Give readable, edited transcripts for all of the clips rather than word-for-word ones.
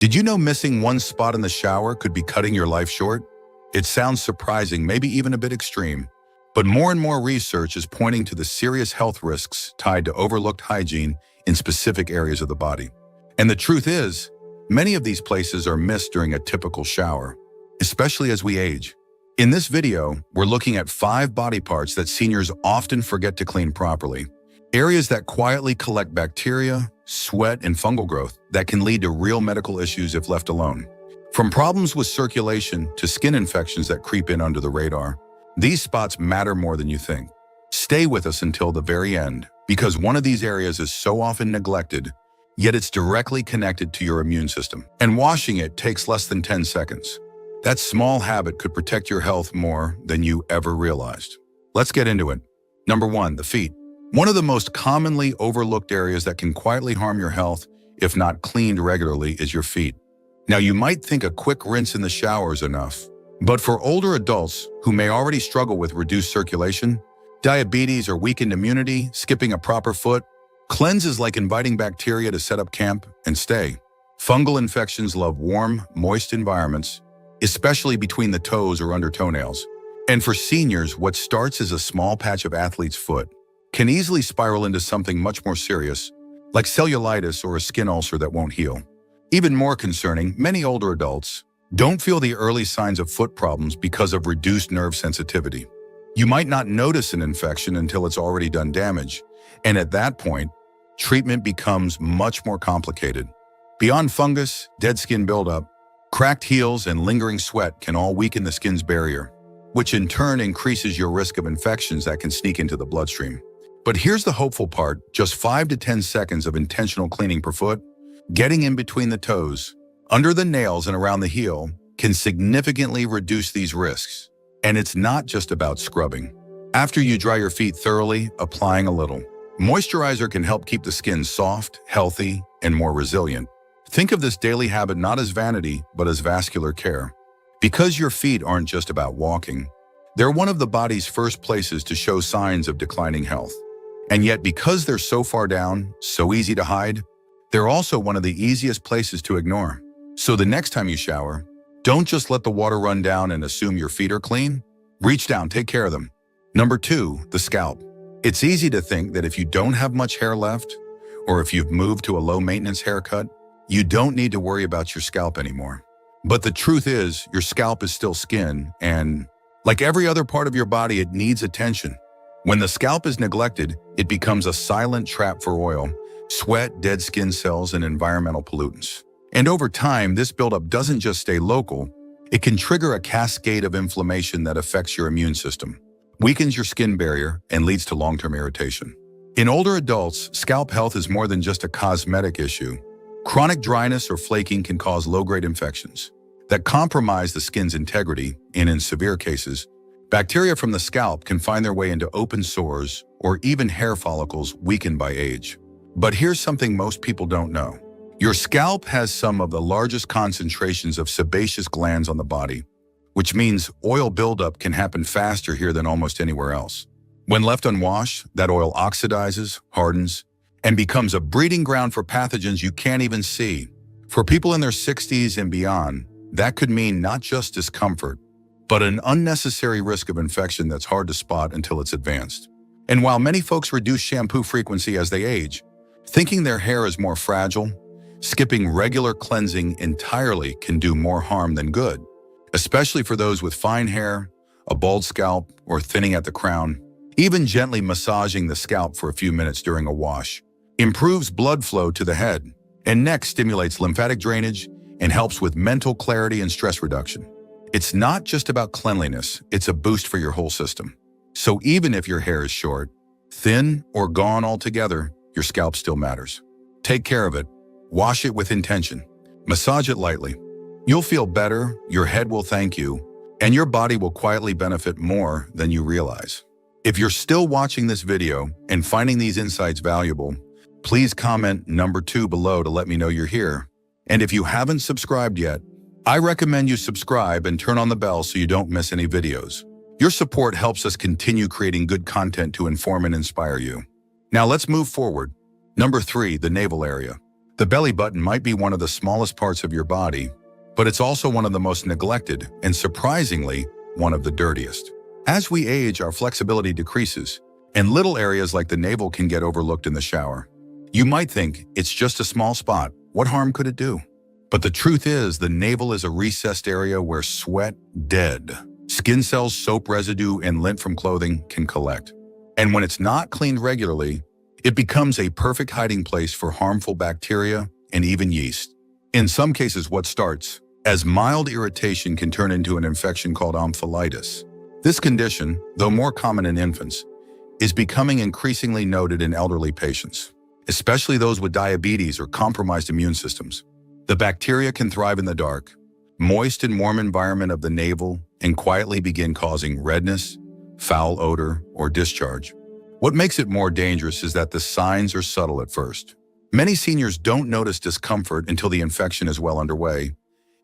Did you know missing one spot in the shower could be cutting your life short? It sounds surprising, maybe even a bit extreme, but more and more research is pointing to the serious health risks tied to overlooked hygiene in specific areas of the body. And the truth is, many of these places are missed during a typical shower, especially as we age. In this video, we're looking at 5 body parts that seniors often forget to clean properly. Areas that quietly collect bacteria, sweat, and fungal growth that can lead to real medical issues if left alone. From problems with circulation to skin infections that creep in under the radar, these spots matter more than you think. Stay with us until the very end, because one of these areas is so often neglected, yet it's directly connected to your immune system. And washing it takes less than 10 seconds. That small habit could protect your health more than you ever realized. Let's get into it. Number 1, the feet. One of the most commonly overlooked areas that can quietly harm your health, if not cleaned regularly, is your feet. Now, you might think a quick rinse in the shower is enough, but for older adults who may already struggle with reduced circulation, diabetes, or weakened immunity, skipping a proper foot cleanse is like inviting bacteria to set up camp and stay. Fungal infections love warm, moist environments, especially between the toes or under toenails. And for seniors, what starts as a small patch of athlete's foot can easily spiral into something much more serious, like cellulitis or a skin ulcer that won't heal. Even more concerning, many older adults don't feel the early signs of foot problems because of reduced nerve sensitivity. You might not notice an infection until it's already done damage, and at that point, treatment becomes much more complicated. Beyond fungus, dead skin buildup, cracked heels, and lingering sweat can all weaken the skin's barrier, which in turn increases your risk of infections that can sneak into the bloodstream. But here's the hopeful part: just 5 to 10 seconds of intentional cleaning per foot, getting in between the toes, under the nails, and around the heel, can significantly reduce these risks. And it's not just about scrubbing. After you dry your feet thoroughly, applying a little moisturizer can help keep the skin soft, healthy, and more resilient. Think of this daily habit not as vanity, but as vascular care. Because your feet aren't just about walking, they're one of the body's first places to show signs of declining health. And yet, because they're so far down, so easy to hide, they're also one of the easiest places to ignore. So the next time you shower, don't just let the water run down and assume your feet are clean. Reach down, take care of them. Number 2, the scalp. It's easy to think that if you don't have much hair left, or if you've moved to a low-maintenance haircut, you don't need to worry about your scalp anymore. But the truth is, your scalp is still skin, and like every other part of your body, it needs attention. When the scalp is neglected, it becomes a silent trap for oil, sweat, dead skin cells, and environmental pollutants. And over time, this buildup doesn't just stay local, it can trigger a cascade of inflammation that affects your immune system, weakens your skin barrier, and leads to long-term irritation. In older adults, scalp health is more than just a cosmetic issue. Chronic dryness or flaking can cause low-grade infections that compromise the skin's integrity, and in severe cases, bacteria from the scalp can find their way into open sores or even hair follicles weakened by age. But here's something most people don't know. Your scalp has some of the largest concentrations of sebaceous glands on the body, which means oil buildup can happen faster here than almost anywhere else. When left unwashed, that oil oxidizes, hardens, and becomes a breeding ground for pathogens you can't even see. For people in their 60s and beyond, that could mean not just discomfort, but an unnecessary risk of infection that's hard to spot until it's advanced. And while many folks reduce shampoo frequency as they age, thinking their hair is more fragile, skipping regular cleansing entirely can do more harm than good, especially for those with fine hair, a bald scalp, or thinning at the crown. Even gently massaging the scalp for a few minutes during a wash improves blood flow to the head and neck, stimulates lymphatic drainage, and helps with mental clarity and stress reduction. It's not just about cleanliness, it's a boost for your whole system. So even if your hair is short, thin, or gone altogether, your scalp still matters. Take care of it. Wash it with intention. Massage it lightly. You'll feel better, your head will thank you, and your body will quietly benefit more than you realize. If you're still watching this video and finding these insights valuable, please comment number 2 below to let me know you're here. And if you haven't subscribed yet, I recommend you subscribe and turn on the bell so you don't miss any videos. Your support helps us continue creating good content to inform and inspire you. Now let's move forward. Number 3, the navel area. The belly button might be one of the smallest parts of your body, but it's also one of the most neglected and, surprisingly, one of the dirtiest. As we age, our flexibility decreases, and little areas like the navel can get overlooked in the shower. You might think, it's just a small spot, what harm could it do? But the truth is, the navel is a recessed area where sweat, dead, skin cells, soap residue, and lint from clothing can collect. And when it's not cleaned regularly, it becomes a perfect hiding place for harmful bacteria and even yeast. In some cases, what starts as mild irritation can turn into an infection called omphallitis. This condition, though more common in infants, is becoming increasingly noted in elderly patients, especially those with diabetes or compromised immune systems. The bacteria can thrive in the dark, moist and warm environment of the navel and quietly begin causing redness, foul odor, or discharge. What makes it more dangerous is that the signs are subtle at first. Many seniors don't notice discomfort until the infection is well underway,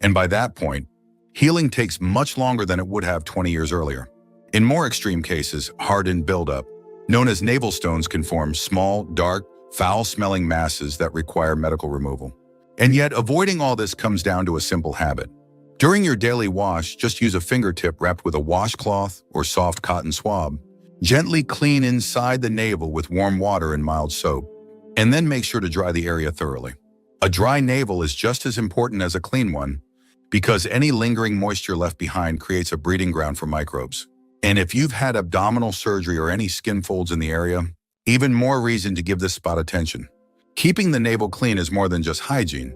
and by that point, healing takes much longer than it would have 20 years earlier. In more extreme cases, hardened buildup, known as navel stones, can form small, dark, foul-smelling masses that require medical removal. And yet, avoiding all this comes down to a simple habit. During your daily wash, just use a fingertip wrapped with a washcloth or soft cotton swab. Gently clean inside the navel with warm water and mild soap, and then make sure to dry the area thoroughly. A dry navel is just as important as a clean one because any lingering moisture left behind creates a breeding ground for microbes. And if you've had abdominal surgery or any skin folds in the area, even more reason to give this spot attention. Keeping the navel clean is more than just hygiene.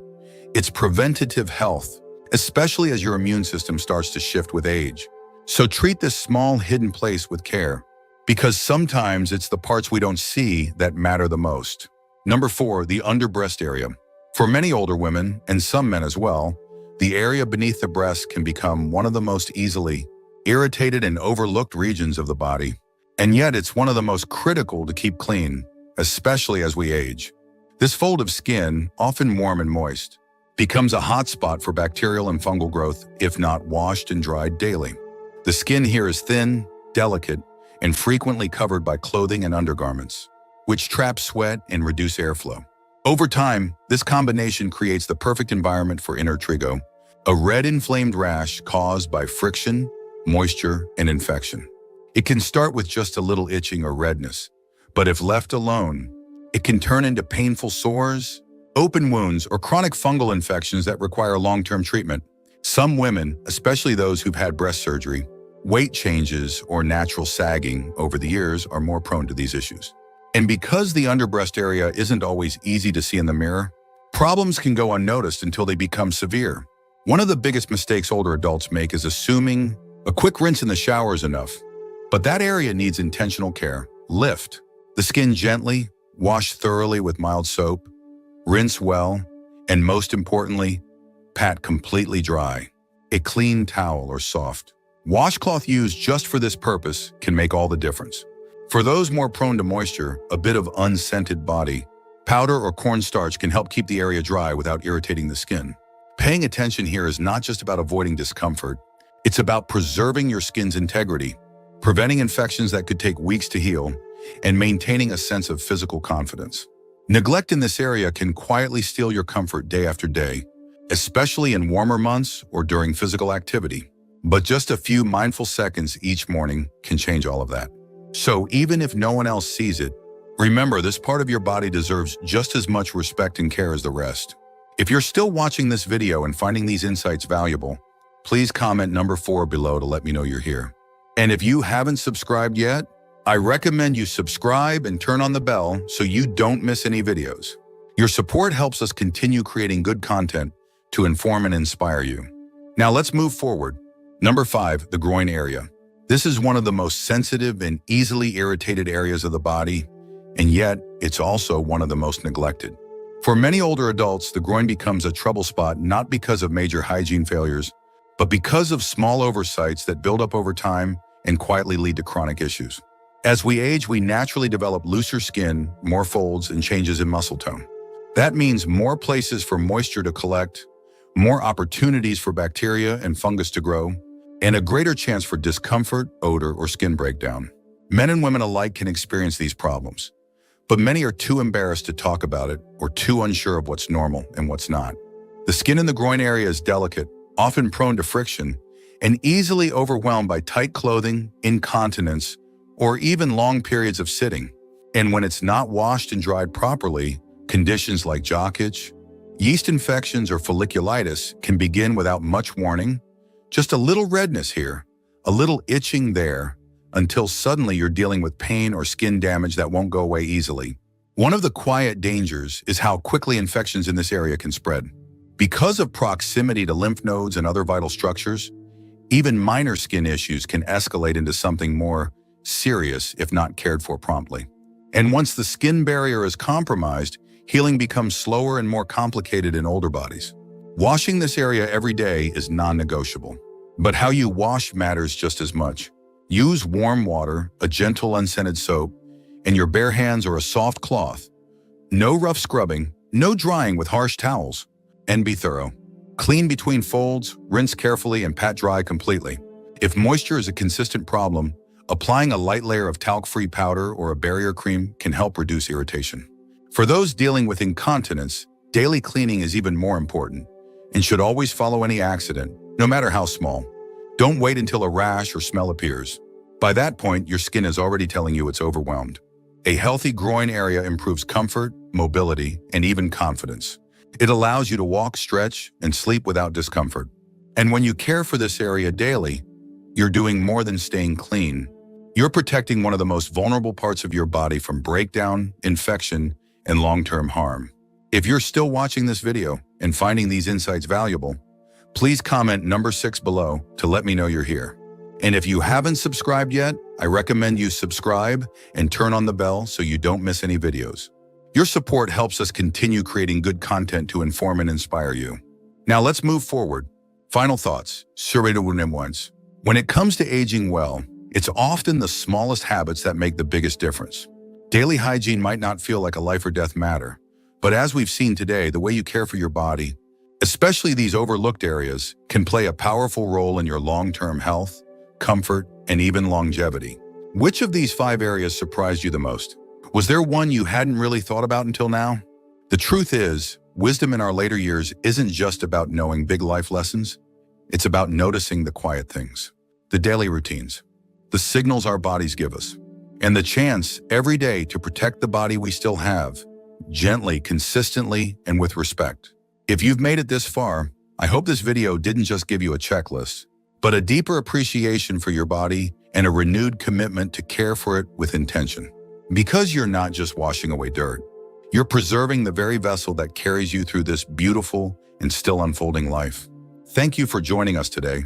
It's preventative health, especially as your immune system starts to shift with age. So treat this small hidden place with care, because sometimes it's the parts we don't see that matter the most. Number 4, the underbreast area. For many older women, and some men as well, the area beneath the breast can become one of the most easily irritated and overlooked regions of the body. And yet it's one of the most critical to keep clean, especially as we age. This fold of skin, often warm and moist, becomes a hot spot for bacterial and fungal growth if not washed and dried daily. The skin here is thin, delicate, and frequently covered by clothing and undergarments, which trap sweat and reduce airflow. Over time, this combination creates the perfect environment for inner trigo, a red inflamed rash caused by friction, moisture, and infection. It can start with just a little itching or redness, but if left alone, it can turn into painful sores, open wounds, or chronic fungal infections that require long-term treatment. Some women, especially those who've had breast surgery, weight changes, or natural sagging over the years, are more prone to these issues. And because the underbreast area isn't always easy to see in the mirror, problems can go unnoticed until they become severe. One of the biggest mistakes older adults make is assuming a quick rinse in the shower is enough. But that area needs intentional care. Lift the skin gently, wash thoroughly with mild soap, rinse well, and most importantly, pat completely dry. A clean towel or soft washcloth used just for this purpose can make all the difference. For those more prone to moisture, a bit of unscented body powder or cornstarch can help keep the area dry without irritating the skin. Paying attention here is not just about avoiding discomfort, it's about preserving your skin's integrity, preventing infections that could take weeks to heal, and maintaining a sense of physical confidence. Neglect in this area can quietly steal your comfort day after day, especially in warmer months or during physical activity. But just a few mindful seconds each morning can change all of that. So even if no one else sees it, remember this part of your body deserves just as much respect and care as the rest. If you're still watching this video and finding these insights valuable, please comment number 4 below to let me know you're here. And if you haven't subscribed yet, I recommend you subscribe and turn on the bell so you don't miss any videos. Your support helps us continue creating good content to inform and inspire you. Now let's move forward. Number 5, the groin area. This is one of the most sensitive and easily irritated areas of the body, and yet it's also one of the most neglected. For many older adults, the groin becomes a trouble spot not because of major hygiene failures, but because of small oversights that build up over time and quietly lead to chronic issues. As we age, we naturally develop looser skin, more folds, and changes in muscle tone. That means more places for moisture to collect, more opportunities for bacteria and fungus to grow, and a greater chance for discomfort, odor, or skin breakdown. Men and women alike can experience these problems, but many are too embarrassed to talk about it or too unsure of what's normal and what's not. The skin in the groin area is delicate, often prone to friction, and easily overwhelmed by tight clothing, incontinence, or even long periods of sitting. And when it's not washed and dried properly, conditions like jock itch, yeast infections, or folliculitis can begin without much warning. Just a little redness here, a little itching there, until suddenly you're dealing with pain or skin damage that won't go away easily. One of the quiet dangers is how quickly infections in this area can spread. Because of proximity to lymph nodes and other vital structures, even minor skin issues can escalate into something more serious if not cared for promptly. And once the skin barrier is compromised, healing becomes slower and more complicated in older bodies. Washing this area every day is non-negotiable. But how you wash matters just as much. Use warm water, a gentle unscented soap, and your bare hands or a soft cloth. No rough scrubbing, no drying with harsh towels. And be thorough. Clean between folds, rinse carefully, and pat dry completely. If moisture is a consistent problem, applying a light layer of talc-free powder or a barrier cream can help reduce irritation. For those dealing with incontinence, daily cleaning is even more important and should always follow any accident, no matter how small. Don't wait until a rash or smell appears. By that point, your skin is already telling you it's overwhelmed. A healthy groin area improves comfort, mobility, and even confidence. It allows you to walk, stretch, and sleep without discomfort. And when you care for this area daily, you're doing more than staying clean. You're protecting one of the most vulnerable parts of your body from breakdown, infection, and long-term harm. If you're still watching this video and finding these insights valuable, please comment number 6 below to let me know you're here. And if you haven't subscribed yet, I recommend you subscribe and turn on the bell so you don't miss any videos. Your support helps us continue creating good content to inform and inspire you. Now let's move forward. Final thoughts. When it comes to aging well, it's often the smallest habits that make the biggest difference. Daily hygiene might not feel like a life or death matter, but as we've seen today, the way you care for your body, especially these overlooked areas, can play a powerful role in your long-term health, comfort, and even longevity. Which of these 5 areas surprised you the most? Was there one you hadn't really thought about until now? The truth is, wisdom in our later years isn't just about knowing big life lessons. It's about noticing the quiet things, the daily routines, the signals our bodies give us, and the chance every day to protect the body we still have, gently, consistently, and with respect. If you've made it this far, I hope this video didn't just give you a checklist, but a deeper appreciation for your body and a renewed commitment to care for it with intention. Because you're not just washing away dirt, you're preserving the very vessel that carries you through this beautiful and still unfolding life. Thank you for joining us today.